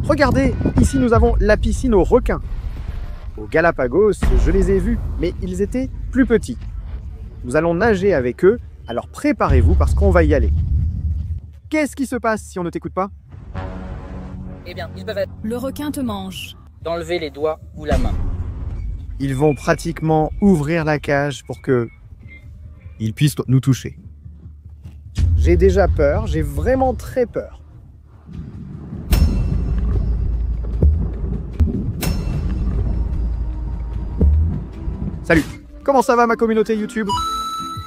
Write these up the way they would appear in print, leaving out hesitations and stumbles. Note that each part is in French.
Regardez, ici nous avons la piscine aux requins. Aux Galapagos, je les ai vus, mais ils étaient plus petits. Nous allons nager avec eux, alors préparez-vous parce qu'on va y aller. Qu'est-ce qui se passe si on ne t'écoute pas? Eh bien, ils peuvent être Le requin te mange. d'enlever les doigts ou la main. Ils vont pratiquement ouvrir la cage pour que ils puissent nous toucher. J'ai déjà peur, j'ai vraiment très peur. Salut, comment ça va ma communauté YouTube?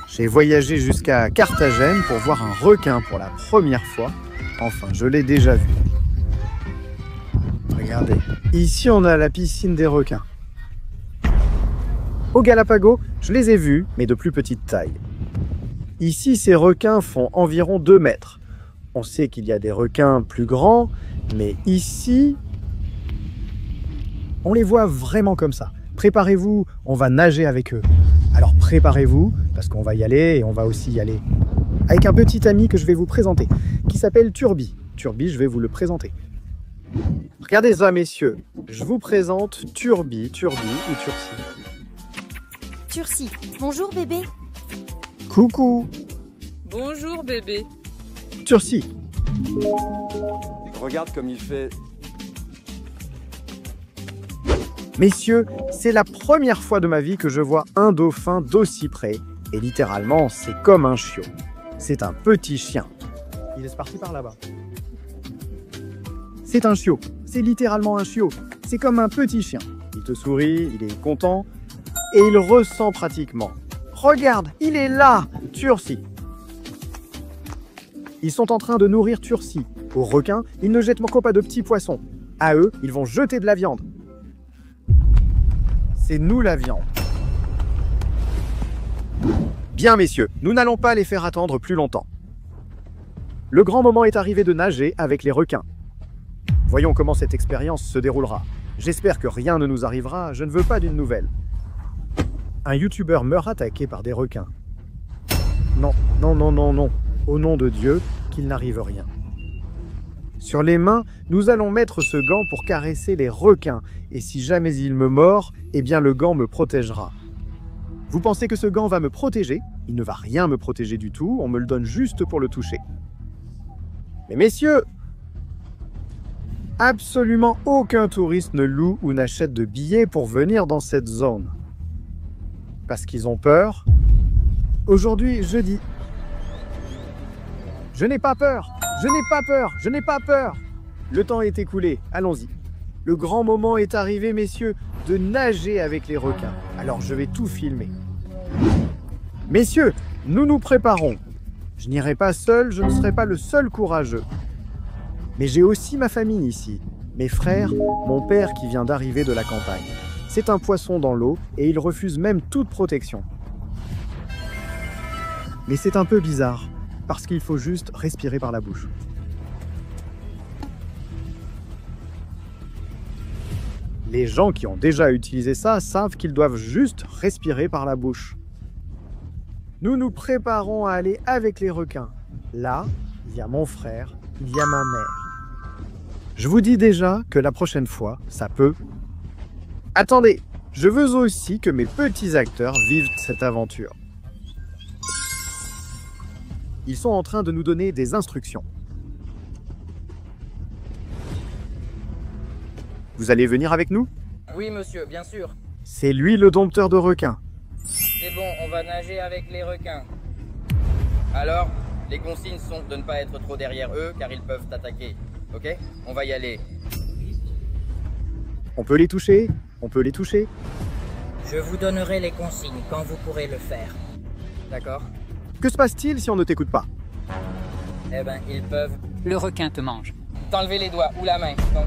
J'ai voyagé jusqu'à Carthagène pour voir un requin pour la première fois. Enfin, je l'ai déjà vu. Regardez, ici on a la piscine des requins. Aux Galapagos, je les ai vus, mais de plus petite taille. Ici, ces requins font environ 2 mètres. On sait qu'il y a des requins plus grands, mais ici, on les voit vraiment comme ça. Préparez-vous, on va nager avec eux. Alors préparez-vous, parce qu'on va y aller et on va aussi y aller avec un petit ami que je vais vous présenter, qui s'appelle Turbi. Turbi, je vais vous le présenter. Regardez ça, messieurs. Je vous présente Turbi, Turbi ou Tursi. Tursi, bonjour bébé. Coucou, Bonjour bébé. Tursi. Regarde comme il fait. Messieurs, c'est la première fois de ma vie que je vois un dauphin d'aussi près. Et littéralement, c'est comme un chiot. C'est un petit chien. Il est parti par là-bas. C'est un chiot. C'est littéralement un chiot. C'est comme un petit chien. Il te sourit, il est content. Et il ressent pratiquement. Regarde, il est là, Tursi. Ils sont en train de nourrir Tursi. Aux requins, ils ne jettent encore pas de petits poissons. À eux, ils vont jeter de la viande. C'est nous la viande. Bien messieurs, nous n'allons pas les faire attendre plus longtemps. Le grand moment est arrivé de nager avec les requins. Voyons comment cette expérience se déroulera. J'espère que rien ne nous arrivera, je ne veux pas d'une nouvelle. Un youtubeur meurt attaqué par des requins. Non, non, non, non, non. Au nom de Dieu, qu'il n'arrive rien. Sur les mains, nous allons mettre ce gant pour caresser les requins. Et si jamais il me mord, eh bien le gant me protégera. Vous pensez que ce gant va me protéger? Il ne va rien me protéger du tout, on me le donne juste pour le toucher. Mais messieurs, absolument aucun touriste ne loue ou n'achète de billets pour venir dans cette zone. Parce qu'ils ont peur. Aujourd'hui, jeudi. Je n'ai pas peur. Je n'ai pas peur. Je n'ai pas peur. Le temps est écoulé. Allons-y. Le grand moment est arrivé, messieurs, de nager avec les requins. Alors, je vais tout filmer. Messieurs, nous nous préparons. Je n'irai pas seul, je ne serai pas le seul courageux. Mais j'ai aussi ma famille ici. Mes frères, mon père qui vient d'arriver de la campagne. C'est un poisson dans l'eau et il refuse même toute protection. Mais c'est un peu bizarre, parce qu'il faut juste respirer par la bouche. Les gens qui ont déjà utilisé ça savent qu'ils doivent juste respirer par la bouche. Nous nous préparons à aller avec les requins. Là, il y a mon frère, il y a ma mère. Je vous dis déjà que la prochaine fois, ça peut... Attendez, je veux aussi que mes petits acteurs vivent cette aventure. Ils sont en train de nous donner des instructions. Vous allez venir avec nous? Oui monsieur, bien sûr. C'est lui le dompteur de requins. C'est bon, on va nager avec les requins. Alors, les consignes sont de ne pas être trop derrière eux car ils peuvent t'attaquer. Ok? On va y aller. On peut les toucher? On peut les toucher? Je vous donnerai les consignes quand vous pourrez le faire. D'accord? Que se passe-t-il si on ne t'écoute pas? Eh ben, ils peuvent Le requin te mange. t'enlever les doigts ou la main. Donc,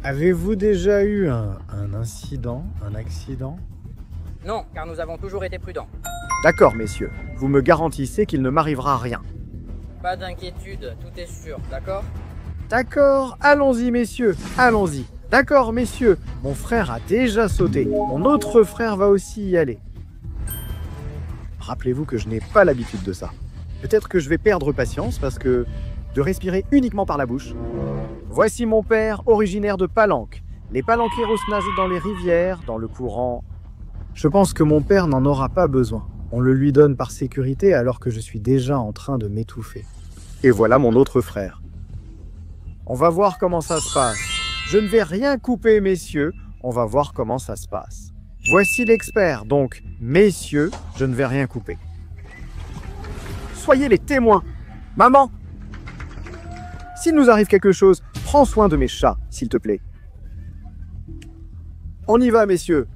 Avez-vous déjà eu un incident, un accident? non, car nous avons toujours été prudents. D'accord, messieurs. Vous me garantissez qu'il ne m'arrivera rien. Pas d'inquiétude, tout est sûr, d'accord? D'accord, allons-y, messieurs, allons-y. D'accord, messieurs, mon frère a déjà sauté. Mon autre frère va aussi y aller. Rappelez-vous que je n'ai pas l'habitude de ça. Peut-être que je vais perdre patience parce que de respirer uniquement par la bouche. Voici mon père, originaire de Palanque. Les Palanqueros nagent dans les rivières, dans le courant. Je pense que mon père n'en aura pas besoin. On le lui donne par sécurité alors que je suis déjà en train de m'étouffer. Et voilà mon autre frère. On va voir comment ça se passe. Je ne vais rien couper, messieurs. On va voir comment ça se passe. Voici l'expert, donc, messieurs, je ne vais rien couper. Soyez les témoins. Maman, s'il nous arrive quelque chose, prends soin de mes chats, s'il te plaît. On y va, messieurs.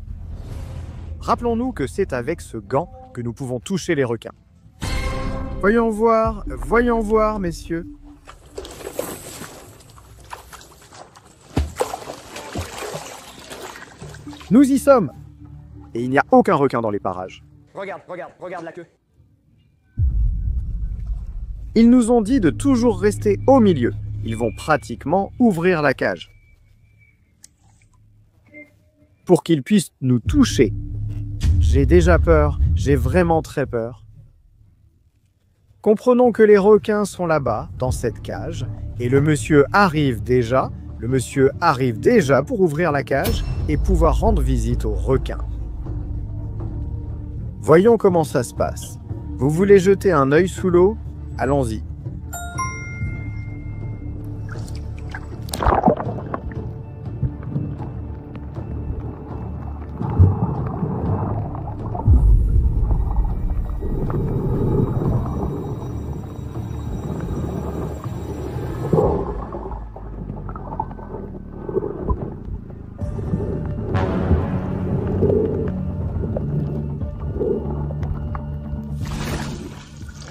Rappelons-nous que c'est avec ce gant que nous pouvons toucher les requins. Voyons voir, messieurs. Nous y sommes. Et il n'y a aucun requin dans les parages. Regarde la queue. Ils nous ont dit de toujours rester au milieu. Ils vont pratiquement ouvrir la cage. Pour qu'ils puissent nous toucher. J'ai déjà peur, j'ai vraiment très peur. Comprenons que les requins sont là-bas, dans cette cage, et le monsieur arrive déjà pour ouvrir la cage et pouvoir rendre visite aux requins. Voyons comment ça se passe. Vous voulez jeter un œil sous l'eau? Allons-y.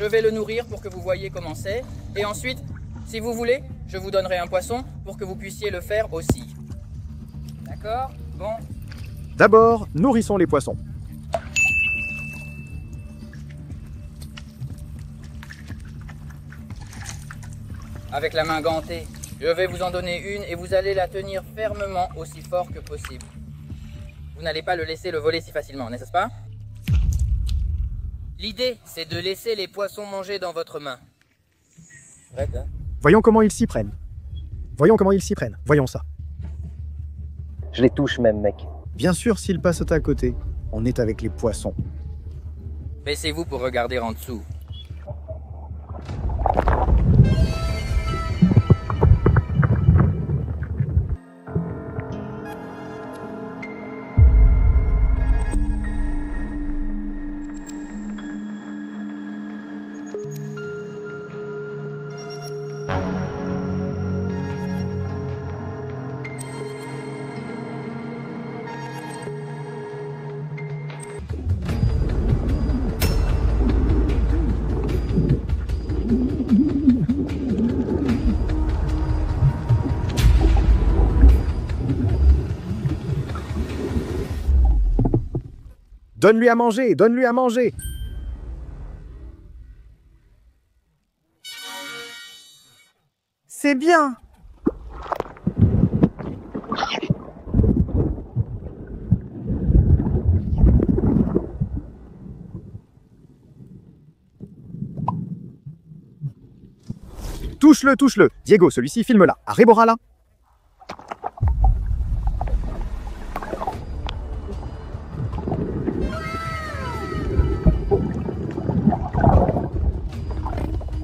Je vais le nourrir pour que vous voyez comment c'est. Et ensuite, si vous voulez, je vous donnerai un poisson pour que vous puissiez le faire aussi. D'accord? Bon. D'abord, nourrissons les poissons. Avec la main gantée, je vais vous en donner une et vous allez la tenir fermement aussi fort que possible. Vous n'allez pas le laisser le voler si facilement, n'est-ce pas? L'idée, c'est de laisser les poissons manger dans votre main. Prête, hein? Voyons comment ils s'y prennent. Voyons ça. Je les touche même, mec. Bien sûr, s'ils passent à côté, on est avec les poissons. Baissez-vous pour regarder en dessous. Donne-lui à manger, donne-lui à manger. C'est bien. Touche-le, touche-le. Diego, celui-ci, filme-la. Arrebora-la.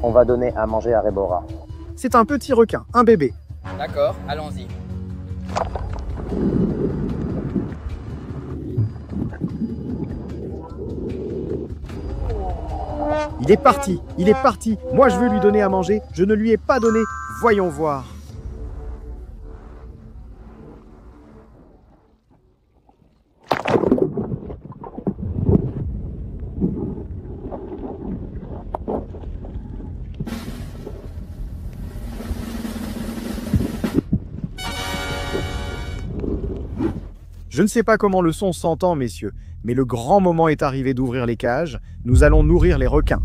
On va donner à manger à Rebora. C'est un petit requin, un bébé. D'accord, allons-y. Il est parti, il est parti. Moi, je veux lui donner à manger. Je ne lui ai pas donné. Voyons voir. Je ne sais pas comment le son s'entend, messieurs, mais le grand moment est arrivé d'ouvrir les cages. Nous allons nourrir les requins.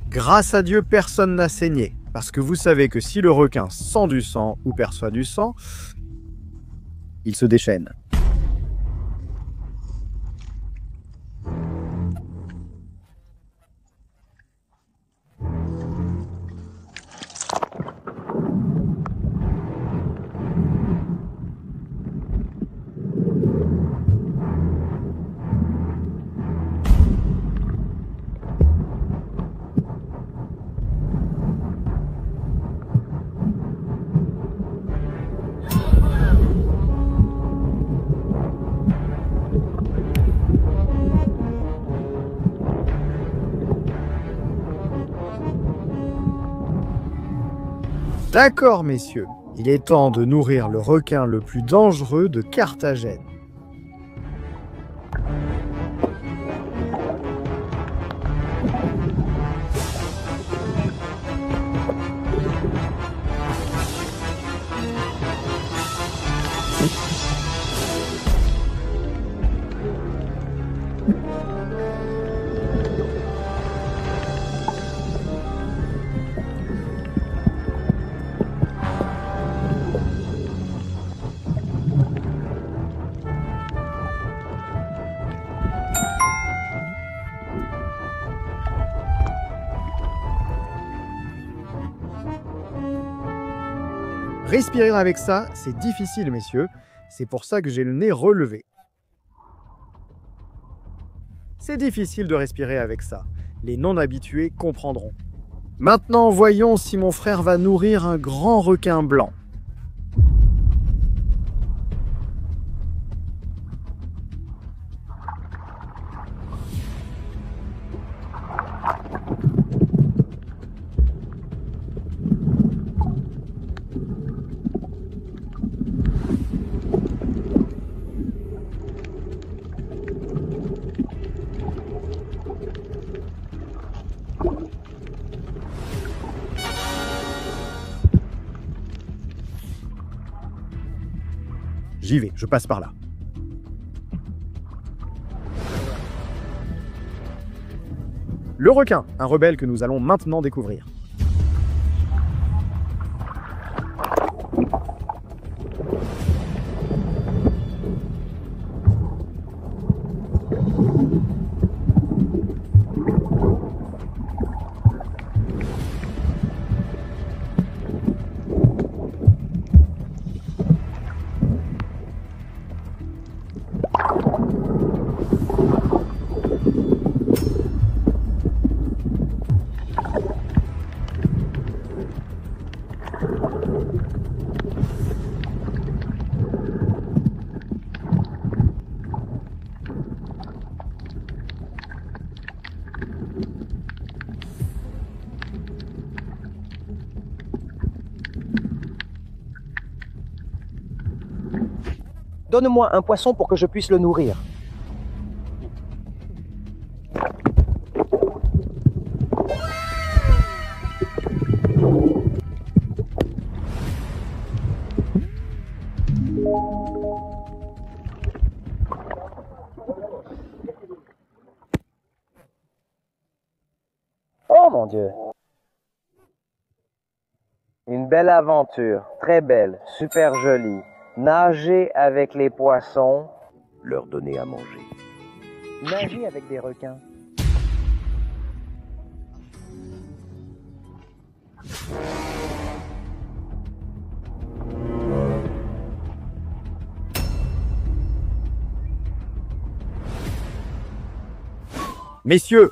Grâce à Dieu, personne n'a saigné. Parce que vous savez que si le requin sent du sang ou perçoit du sang, il se déchaîne. D'accord, messieurs. Il est temps de nourrir le requin le plus dangereux de Carthagène. Respirer avec ça, c'est difficile, messieurs. C'est pour ça que j'ai le nez relevé. C'est difficile de respirer avec ça. Les non-habitués comprendront. Maintenant, voyons si mon frère va nourrir un grand requin blanc. J'y vais, je passe par là. Le requin, un rebelle que nous allons maintenant découvrir. Donne-moi un poisson pour que je puisse le nourrir. Oh mon Dieu! Une belle aventure, très belle, super jolie. Nager avec les poissons, Leur donner à manger. nager avec des requins. Messieurs,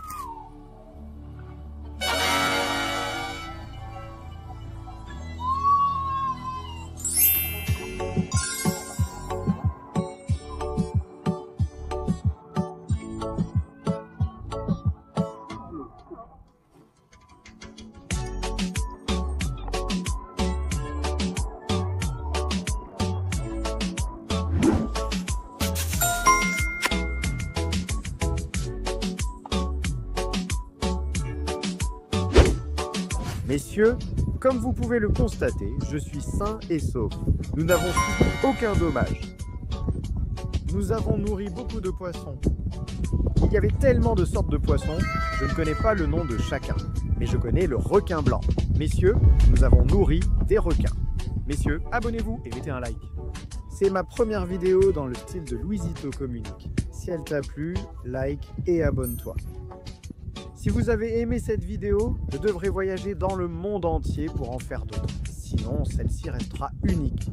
Messieurs, comme vous pouvez le constater, je suis sain et sauf. Nous n'avons subi aucun dommage. Nous avons nourri beaucoup de poissons. Il y avait tellement de sortes de poissons, je ne connais pas le nom de chacun, mais je connais le requin blanc. Messieurs, nous avons nourri des requins. Messieurs, abonnez-vous et mettez un like. C'est ma première vidéo dans le style de Louisito Communique. Si elle t'a plu, like et abonne-toi. Si vous avez aimé cette vidéo, je devrais voyager dans le monde entier pour en faire d'autres. Sinon, celle-ci restera unique.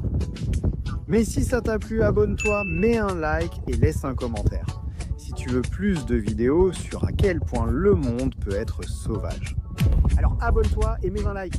Mais si ça t'a plu, abonne-toi, mets un like et laisse un commentaire. Si tu veux plus de vidéos sur à quel point le monde peut être sauvage. Alors abonne-toi et mets un like.